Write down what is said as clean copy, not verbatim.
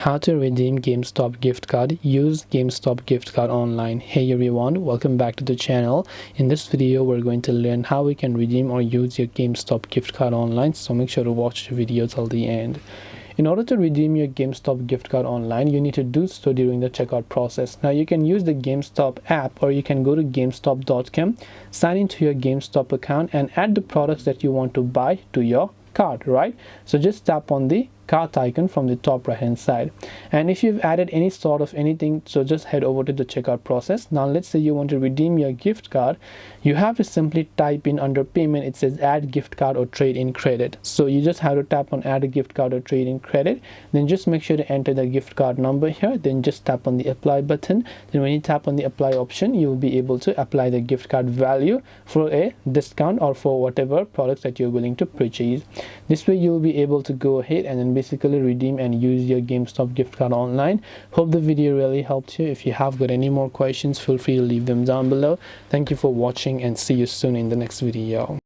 How to redeem GameStop gift card. Use GameStop gift card online. Hey everyone, welcome back to the channel. In this video we're going to learn how we can redeem or use your GameStop gift card online, so make sure to watch the video till the end. In order to redeem your GameStop gift card online, you need to do so during the checkout process. Now you can use the GameStop app, or you can go to GameStop.com, sign into your GameStop account and add the products that you want to buy to your cart, right? So just tap on the cart icon from the top right hand side, and if you've added any sort of anything, so just head over to the checkout process. Now let's say you want to redeem your gift card. You have to simply type in under payment, it says add gift card or trade in credit. So you just have to tap on add a gift card or trade in credit, then just make sure to enter the gift card number here, then just tap on the apply button. Then when you tap on the apply option, you will be able to apply the gift card value for a discount or for whatever products that you're willing to purchase. This way you'll be able to go ahead and then basically redeem and use your GameStop gift card online. Hope the video really helped you. If you have got any more questions, feel free to leave them down below. Thank you for watching and see you soon in the next video.